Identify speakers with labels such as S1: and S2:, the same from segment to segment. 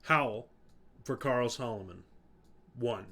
S1: Howl for Carl Solomon. 1.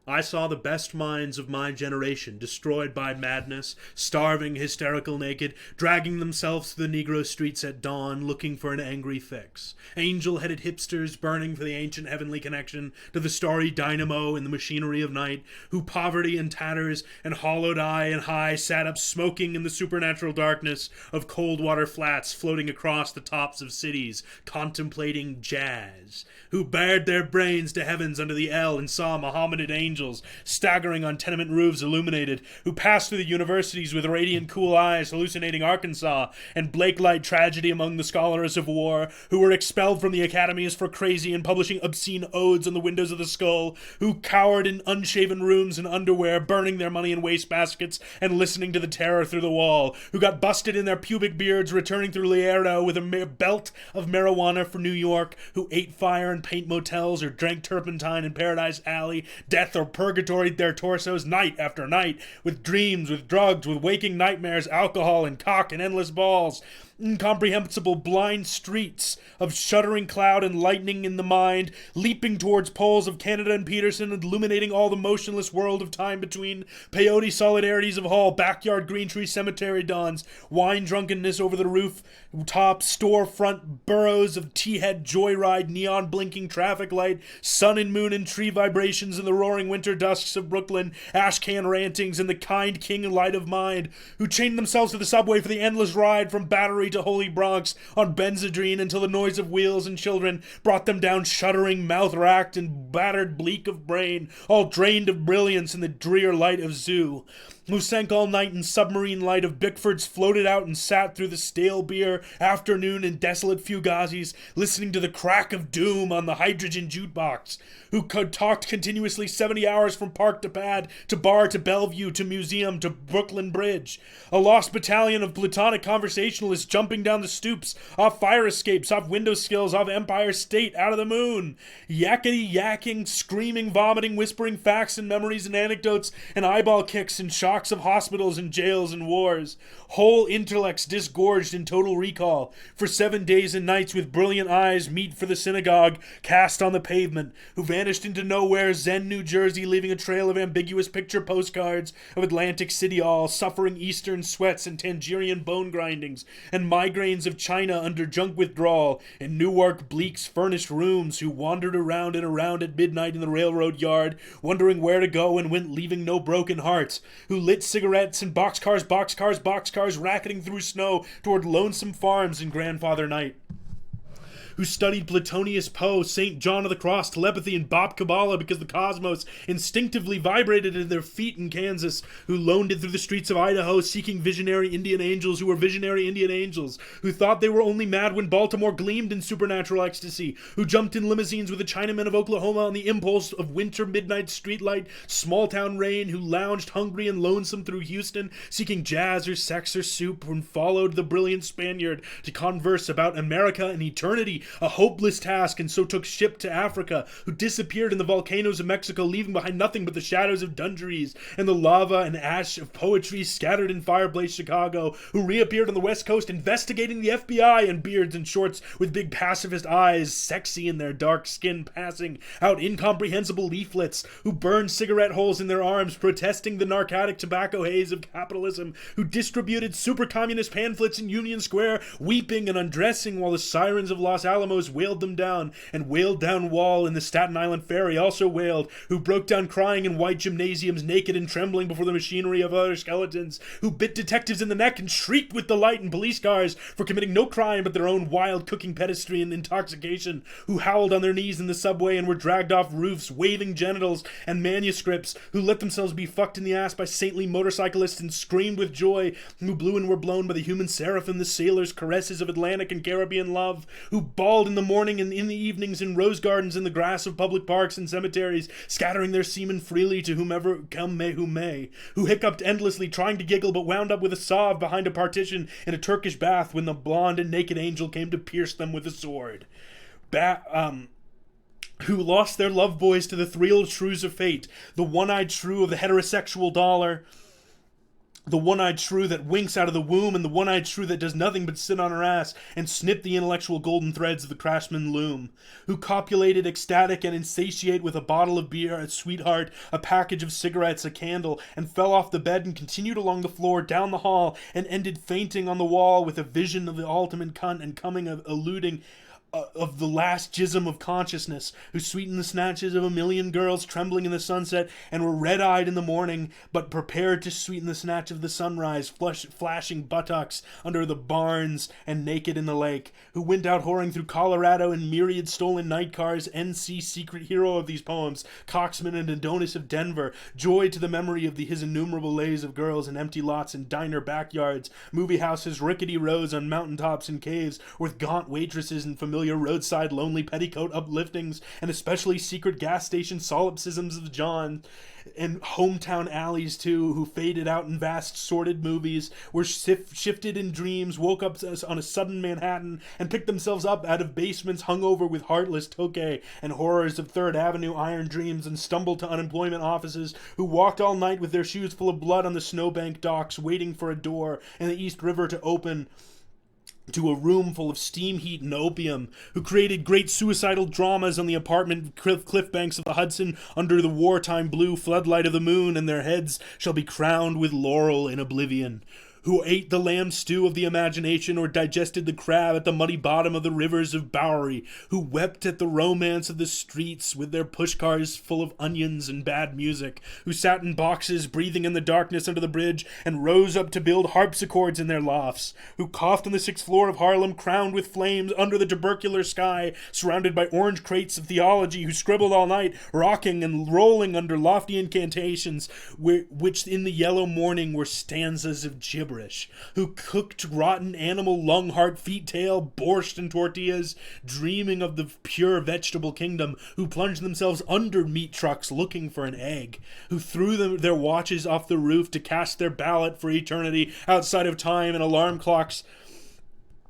S1: I saw the best minds of my generation destroyed by madness, starving, hysterical, naked, dragging themselves through the Negro streets at dawn, looking for an angry fix. Angel-headed hipsters burning for the ancient heavenly connection to the starry dynamo in the machinery of night, who poverty and tatters and hollowed eye and high sat up smoking in the supernatural darkness of cold water flats floating across the tops of cities, contemplating jazz, who bared their brains to heavens under the L and saw Mohammedan angels staggering on tenement roofs illuminated, who passed through the universities with radiant cool eyes hallucinating Arkansas and Blake-light tragedy among the scholars of war, who were expelled from the academies for crazy and publishing obscene odes on the windows of the skull, who cowered in unshaven rooms and underwear, burning their money in wastebaskets and listening to the terror through the wall, who got busted in their pubic beards returning through Lierdo with a belt of marijuana for New York, who ate fire in paint motels or drank turpentine in Paradise Alley, death or purgatoried their torsos night after night, with dreams, with drugs, with waking nightmares, alcohol and cock and endless balls. Incomprehensible blind streets of shuddering cloud and lightning in the mind, leaping towards poles of Canada and Peterson, illuminating all the motionless world of time between, peyote solidarities of hall, backyard green tree cemetery dawns, wine drunkenness over the roof top, storefront burrows of tea-head joyride, neon blinking traffic light, sun and moon and tree vibrations in the roaring winter dusks of Brooklyn, ash can rantings and the kind king light of mind, who chained themselves to the subway for the endless ride from Battery to Holy Bronx on Benzedrine until the noise of wheels and children brought them down shuddering, mouth-racked and battered bleak of brain, all drained of brilliance in the drear light of zoo, who sank all night in submarine light of Bickford's, floated out and sat through the stale beer afternoon in desolate Fugazis, listening to the crack of doom on the hydrogen jukebox, who talked continuously 70 hours from park to pad, to bar to Bellevue, to museum, to Brooklyn Bridge, a lost battalion of platonic conversationalists jumping down the stoops, off fire escapes, off window sills, off Empire State, out of the moon, yakety-yakking, screaming, vomiting, whispering facts and memories and anecdotes and eyeball kicks and shocks of hospitals and jails and wars, whole intellects disgorged in total recall, for 7 days and nights with brilliant eyes meet for the synagogue, cast on the pavement, who vanished into nowhere, Zen, New Jersey, leaving a trail of ambiguous picture postcards of Atlantic City all, suffering eastern sweats and Tangerian bone grindings, and migraines of China under junk withdrawal, in Newark Bleak's furnished rooms, who wandered around and around at midnight in the railroad yard, wondering where to go and went leaving no broken hearts, who lit cigarettes and boxcars, racketing through snow toward lonesome farms in Grandfather Night, who studied Platonius Poe, St. John of the Cross, telepathy, and Bob Kabbalah because the cosmos instinctively vibrated at their feet in Kansas, who loaned it through the streets of Idaho, seeking visionary Indian angels who were visionary Indian angels, who thought they were only mad when Baltimore gleamed in supernatural ecstasy, who jumped in limousines with the Chinamen of Oklahoma on the impulse of winter midnight streetlight, small-town rain, who lounged hungry and lonesome through Houston, seeking jazz or sex or soup, and followed the brilliant Spaniard to converse about America and eternity, a hopeless task, and so took ship to Africa, who disappeared in the volcanoes of Mexico, leaving behind nothing but the shadows of Dungarees and the lava and ash of poetry scattered in fireplace Chicago, who reappeared on the West Coast investigating the FBI in beards and shorts with big pacifist eyes, sexy in their dark skin, passing out incomprehensible leaflets, who burned cigarette holes in their arms protesting the narcotic tobacco haze of capitalism, who distributed super communist pamphlets in Union Square, weeping and undressing while the sirens of Los Alamos wailed them down, and wailed down Wall in the Staten Island Ferry also wailed, who broke down crying in white gymnasiums naked and trembling before the machinery of other skeletons, who bit detectives in the neck and shrieked with delight in police cars for committing no crime but their own wild cooking pedestrian intoxication, who howled on their knees in the subway and were dragged off roofs waving genitals and manuscripts, who let themselves be fucked in the ass by saintly motorcyclists and screamed with joy, who blew and were blown by the human seraphim, the sailors' caresses of Atlantic and Caribbean love, who bawled in the morning and in the evenings in rose gardens in the grass of public parks and cemeteries, scattering their semen freely to whomever come may who may, who hiccuped endlessly, trying to giggle, but wound up with a sob behind a partition in a Turkish bath when the blonde and naked angel came to pierce them with a sword. Who lost their love boys to the three old shrews of fate, the one-eyed shrew of the heterosexual dollar, the one-eyed shrew that winks out of the womb, and the one-eyed shrew that does nothing but sit on her ass and snip the intellectual golden threads of the craftsman loom, who copulated ecstatic and insatiate with a bottle of beer, a sweetheart, a package of cigarettes, a candle, and fell off the bed and continued along the floor, down the hall, and ended fainting on the wall with a vision of the ultimate cunt and coming of eluding of the last jism of consciousness, who sweetened the snatches of a million girls trembling in the sunset and were red-eyed in the morning, but prepared to sweeten the snatch of the sunrise, flashing buttocks under the barns and naked in the lake, who went out whoring through Colorado in myriad stolen night cars, NC secret hero of these poems, Coxman and Adonis of Denver, joy to the memory of his innumerable lays of girls in empty lots and diner backyards, movie houses, rickety rows on mountaintops and caves, with gaunt waitresses and familiar roadside lonely petticoat upliftings, and especially secret gas station solipsisms of John, and hometown alleys too, who faded out in vast sordid movies, were shifted in dreams, woke up on a sudden Manhattan, and picked themselves up out of basements hung over with heartless tokay and horrors of Third Avenue iron dreams, and stumbled to unemployment offices, who walked all night with their shoes full of blood on the snowbank docks, waiting for a door in the East River to open to a room full of steam heat and opium, who created great suicidal dramas on the apartment cliff banks of the Hudson under the wartime blue floodlight of the moon, and their heads shall be crowned with laurel in oblivion, who ate the lamb stew of the imagination or digested the crab at the muddy bottom of the rivers of Bowery, who wept at the romance of the streets with their pushcars full of onions and bad music, who sat in boxes breathing in the darkness under the bridge and rose up to build harpsichords in their lofts, who coughed on the 6th floor of Harlem crowned with flames under the tubercular sky, surrounded by orange crates of theology, who scribbled all night, rocking and rolling under lofty incantations, which in the yellow morning were stanzas of gibberish, who cooked rotten animal lung, heart, feet, tail, borscht, and tortillas, dreaming of the pure vegetable kingdom, who plunged themselves under meat trucks looking for an egg, who threw their watches off the roof to cast their ballot for eternity outside of time, and alarm clocks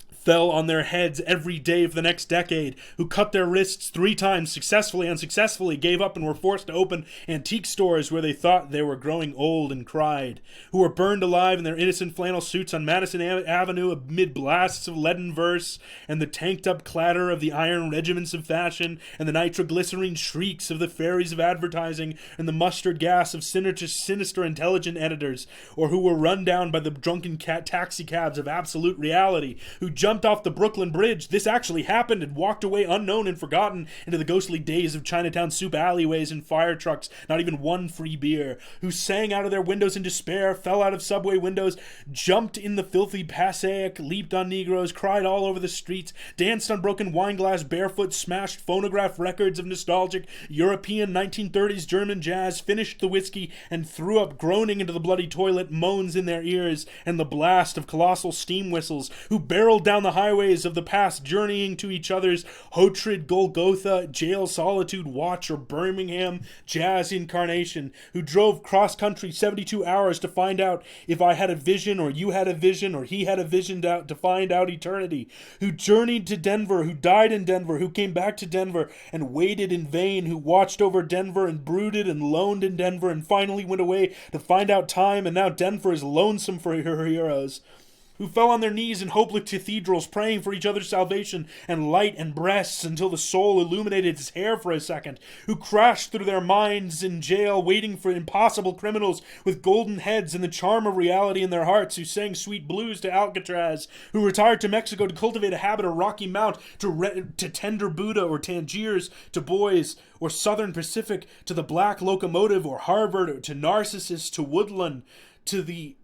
S1: fell on their heads every day for the next decade, who cut their wrists 3 times, successfully, unsuccessfully, gave up and were forced to open antique stores where they thought they were growing old and cried, who were burned alive in their innocent flannel suits on Madison Avenue amid blasts of leaden verse and the tanked-up clatter of the iron regiments of fashion and the nitroglycerine shrieks of the fairies of advertising and the mustard gas of sinister intelligent editors, or who were run down by the drunken taxicabs of absolute reality, who jumped off the Brooklyn Bridge, this actually happened, and walked away unknown and forgotten into the ghostly days of Chinatown soup alleyways and fire trucks, not even one free beer, who sang out of their windows in despair, fell out of subway windows, jumped in the filthy Passaic, leaped on Negroes, cried all over the streets, danced on broken wine glass barefoot, smashed phonograph records of nostalgic European 1930s German jazz, finished the whiskey, and threw up groaning into the bloody toilet, moans in their ears, and the blast of colossal steam whistles, who barreled down the highways of the past, journeying to each other's Hotrid, Golgotha, Jail, Solitude, Watch, or Birmingham jazz incarnation, who drove cross-country 72 hours to find out if I had a vision, or you had a vision, or he had a vision to find out eternity, who journeyed to Denver, who died in Denver, who came back to Denver and waited in vain, who watched over Denver and brooded and loaned in Denver and finally went away to find out time, and now Denver is lonesome for her heroes, who fell on their knees in hopeless cathedrals, praying for each other's salvation and light and breasts until the soul illuminated his hair for a second, who crashed through their minds in jail, waiting for impossible criminals with golden heads and the charm of reality in their hearts, who sang sweet blues to Alcatraz, who retired to Mexico to cultivate a habit of Rocky Mount, to tender Buddha or Tangiers to boys, or Southern Pacific to the Black Locomotive, or Harvard, or to Narcissus, to Woodland, to the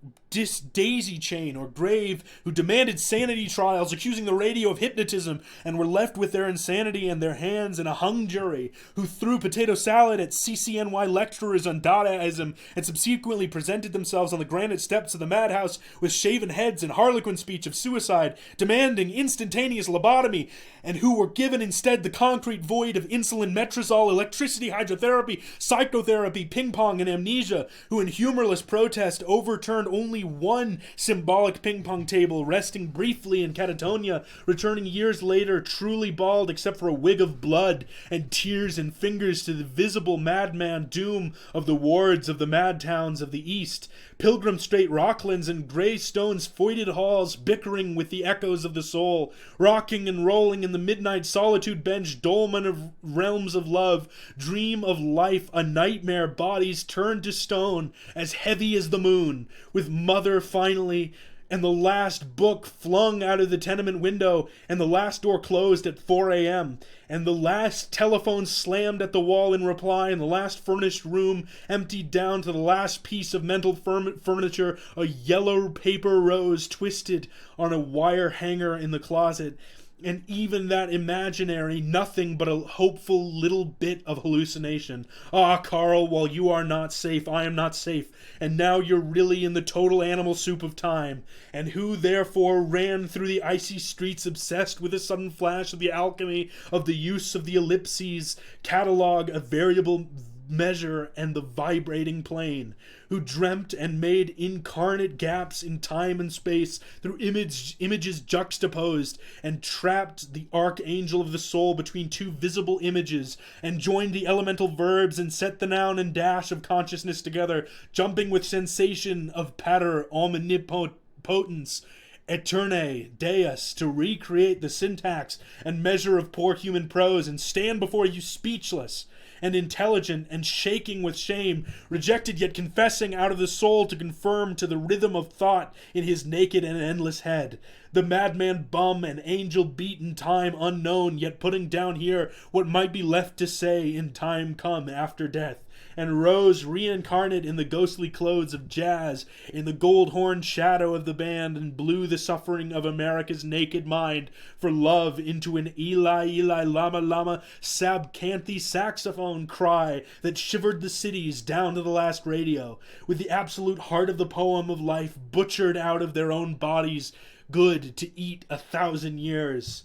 S1: daisy chain or grave, who demanded sanity trials, accusing the radio of hypnotism, and were left with their insanity in their hands in a hung jury, who threw potato salad at CCNY lecturers on Dadaism, and subsequently presented themselves on the granite steps of the madhouse with shaven heads and harlequin speech of suicide, demanding instantaneous lobotomy, and who were given instead the concrete void of insulin, metrazole, electricity, hydrotherapy, psychotherapy, ping pong, and amnesia, who in humorless protest overturned only only one symbolic ping-pong table, resting briefly in catatonia, returning years later truly bald except for a wig of blood and tears and fingers to the visible madman doom of the wards of the mad towns of the east. Pilgrim Straight Rocklands and Grey Stone's foyted halls bickering with the echoes of the soul, rocking and rolling in the midnight solitude bench, dolmen of realms of love, dream of life, a nightmare, bodies turned to stone, as heavy as the moon, with mother finally, and the last book flung out of the tenement window, and the last door closed at 4 a.m., and the last telephone slammed at the wall in reply, and the last furnished room emptied down to the last piece of mental furniture, a yellow paper rose twisted on a wire hanger in the closet. And even that imaginary, nothing but a hopeful little bit of hallucination. Ah, Carl, while you are not safe, I am not safe. And now you're really in the total animal soup of time. And who, therefore, ran through the icy streets obsessed with a sudden flash of the alchemy of the use of the ellipses, catalog of variable measure and the vibrating plane, who dreamt and made incarnate gaps in time and space through images juxtaposed, and trapped the archangel of the soul between two visible images, and joined the elemental verbs and set the noun and dash of consciousness together, jumping with sensation of pater omnipotence, Eterne Deus, to recreate the syntax and measure of poor human prose, and stand before you speechless and intelligent and shaking with shame, rejected yet confessing out of the soul to confirm to the rhythm of thought in his naked and endless head. The madman bum and angel beat in time unknown, yet putting down here what might be left to say in time come after death, and rose reincarnate in the ghostly clothes of jazz, in the gold-horned shadow of the band, and blew the suffering of America's naked mind for love into an Eli, Eli, Lama, Lama, Sabcanthy saxophone cry that shivered the cities down to the last radio, with the absolute heart of the poem of life butchered out of their own bodies, good to eat 1,000 years.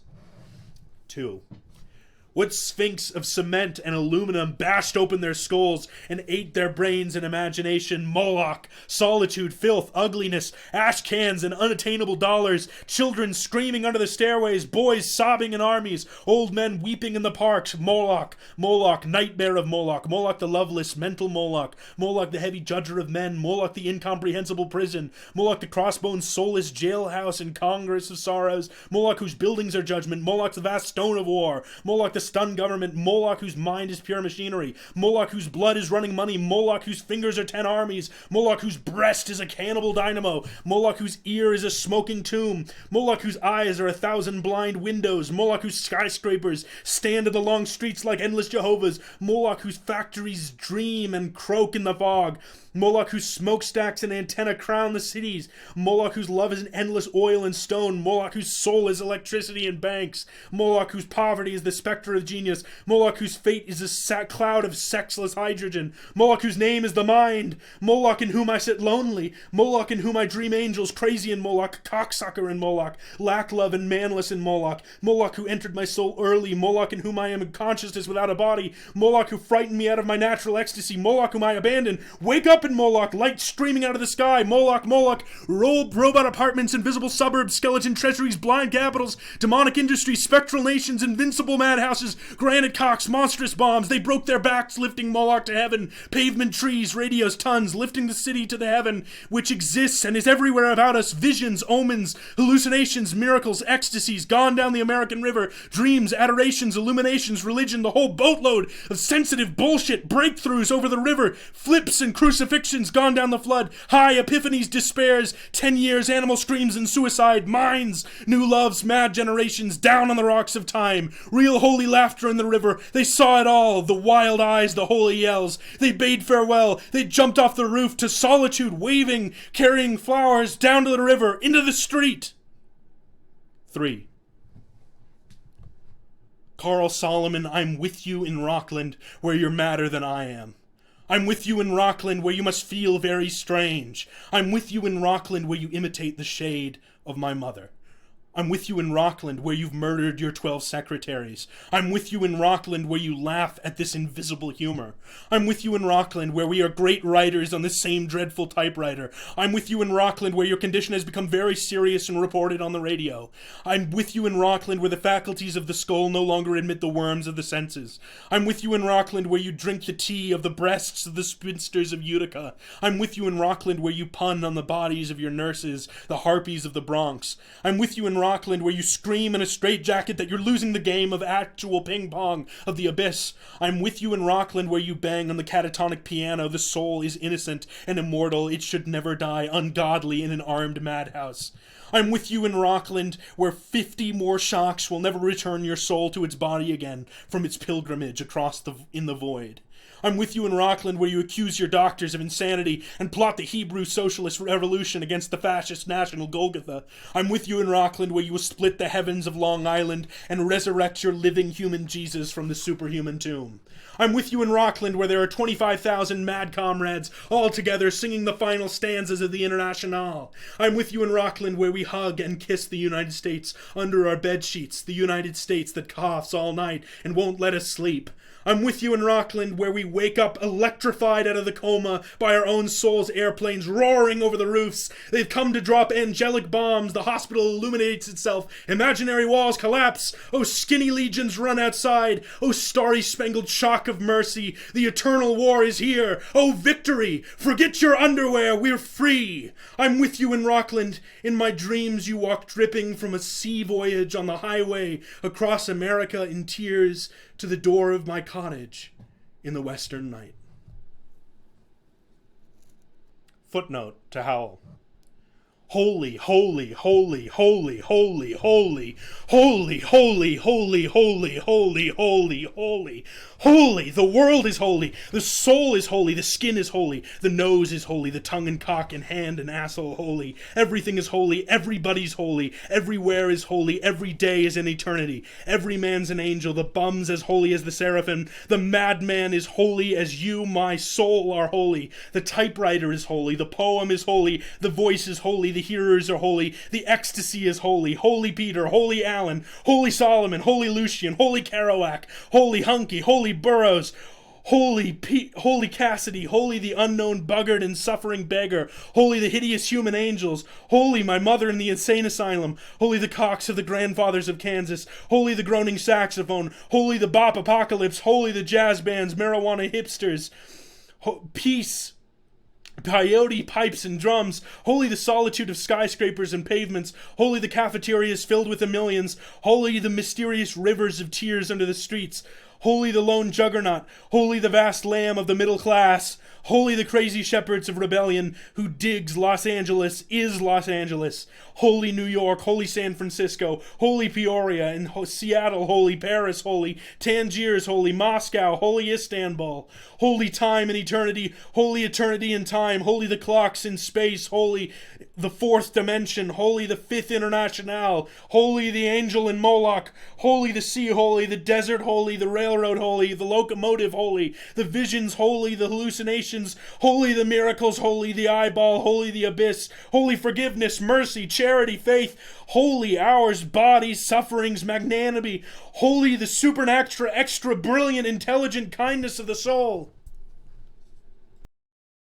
S1: 2. What sphinx of cement and aluminum bashed open their skulls and ate their brains and imagination? Moloch, solitude, filth, ugliness, ash cans and unattainable dollars, children screaming under the stairways, boys sobbing in armies, old men weeping in the parks. Moloch, Moloch, nightmare of Moloch, Moloch the loveless, mental Moloch, Moloch the heavy judger of men, Moloch the incomprehensible prison, Moloch the crossbones soulless jailhouse and congress of sorrows, Moloch whose buildings are judgment, Moloch the vast stone of war, Moloch the stunned government, Moloch whose mind is pure machinery, Moloch whose blood is running money, Moloch whose fingers are 10 armies, Moloch whose breast is a cannibal dynamo, Moloch whose ear is a smoking tomb, Moloch whose eyes are 1,000 blind windows, Moloch whose skyscrapers stand in the long streets like endless Jehovah's, Moloch whose factories dream and croak in the fog, Moloch whose smokestacks and antenna crown the cities, Moloch whose love is an endless oil and stone, Moloch whose soul is electricity and banks, Moloch whose poverty is the specter of genius, Moloch whose fate is a cloud of sexless hydrogen, Moloch whose name is the mind, Moloch in whom I sit lonely, Moloch in whom I dream angels, crazy in Moloch, cocksucker in Moloch, lack love and manless in Moloch, Moloch who entered my soul early, Moloch in whom I am in consciousness without a body, Moloch who frightened me out of my natural ecstasy, Moloch whom I abandoned, wake up in Moloch, light streaming out of the sky, Moloch, Moloch, robot apartments, invisible suburbs, skeleton treasuries, blind capitals, demonic industries, spectral nations, invincible madhouses, granite cocks, monstrous bombs, they broke their backs, lifting Moloch to heaven, pavement trees, radios, tons, lifting the city to the heaven, which exists and is everywhere about us, visions, omens, hallucinations, miracles, ecstasies, gone down the American River, dreams, adorations, illuminations, religion, the whole boatload of sensitive bullshit, breakthroughs over the river, flips and crucifixions gone down the flood, high epiphanies, despairs, 10 years, animal screams and suicide, minds, new loves, mad generations, down on the rocks of time, real holy laughter in the river, they saw it all, the wild eyes, the holy yells, they bade farewell, they jumped off the roof to solitude, waving, carrying flowers, down to the river, into the street. 3. Carl Solomon, I'm with you in Rockland, where you're madder than I am. I'm with you in Rockland, where you must feel very strange. I'm with you in Rockland, where you imitate the shade of my mother. I'm with you in Rockland, where you've murdered your 12 secretaries. I'm with you in Rockland, where you laugh at this invisible humor. I'm with you in Rockland, where we are great writers on the same dreadful typewriter. I'm with you in Rockland, where your condition has become very serious and reported on the radio. I'm with you in Rockland, where the faculties of the skull no longer admit the worms of the senses. I'm with you in Rockland, where you drink the tea of the breasts of the spinsters of Utica. I'm with you in Rockland, where you pun on the bodies of your nurses, the harpies of the Bronx. I'm with you in Rockland, where you scream in a straitjacket that you're losing the game of actual ping-pong of the abyss. I'm with you in Rockland, where you bang on the catatonic piano. The soul is innocent and immortal. It should never die ungodly in an armed madhouse. I'm with you in Rockland, where 50 more shocks will never return your soul to its body again from its pilgrimage across in the void. I'm with you in Rockland, where you accuse your doctors of insanity and plot the Hebrew socialist revolution against the fascist national Golgotha. I'm with you in Rockland, where you will split the heavens of Long Island and resurrect your living human Jesus from the superhuman tomb. I'm with you in Rockland, where there are 25,000 mad comrades all together singing the final stanzas of the Internationale. I'm with you in Rockland, where we hug and kiss the United States under our bed sheets, the United States that coughs all night and won't let us sleep. I'm with you in Rockland, where we wake up electrified out of the coma by our own soul's airplanes roaring over the roofs. They've come to drop angelic bombs. The hospital illuminates itself. Imaginary walls collapse. Oh, skinny legions run outside. Oh, starry-spangled shock of mercy. The eternal war is here. Oh, victory! Forget your underwear. We're free. I'm with you in Rockland. In my dreams, you walk dripping from a sea voyage on the highway across America in tears to the door of my cottage in the western night. Footnote to Howl. Holy, holy, holy, holy, holy, holy, holy, holy, holy, holy, holy, holy, holy, holy. The world is holy. The soul is holy. The skin is holy. The nose is holy. The tongue and cock and hand and asshole holy. Everything is holy. Everybody's holy. Everywhere is holy. Every day is an eternity. Every man's an angel. The bum's as holy as the seraphim. The madman is holy as you, my soul, are holy. The typewriter is holy. The poem is holy. The voice is holy. The hearers are holy. The ecstasy is holy. Holy Peter, holy Alan, holy Solomon, holy Lucian, holy Kerouac, holy Hunky, holy Burroughs, holy Cassidy, holy the unknown buggard and suffering beggar, holy the hideous human angels, holy my mother in the insane asylum, holy the cocks of the grandfathers of Kansas, holy the groaning saxophone, holy the bop apocalypse, holy the jazz bands, marijuana hipsters, peace, peyote pipes and drums, holy the solitude of skyscrapers and pavements, holy the cafeterias filled with the millions, holy the mysterious rivers of tears under the streets, holy the lone juggernaut, holy the vast lamb of the middle class, holy the crazy shepherds of rebellion who digs Los Angeles is Los Angeles, holy New York, holy San Francisco, holy Peoria and Seattle, holy Paris, holy Tangiers, holy Moscow, holy Istanbul, holy time and eternity and time, holy the clocks in space, holy the fourth dimension, holy the fifth international, holy the angel in Moloch, holy the sea holy, the desert holy, the railroad holy, the locomotive holy, the visions holy, the hallucinations holy, the miracles holy, the eyeball holy, the abyss, holy forgiveness, mercy, charity, faith, holy hours, bodies, sufferings, magnanimity, holy the supernatural, extra brilliant, intelligent kindness of the soul.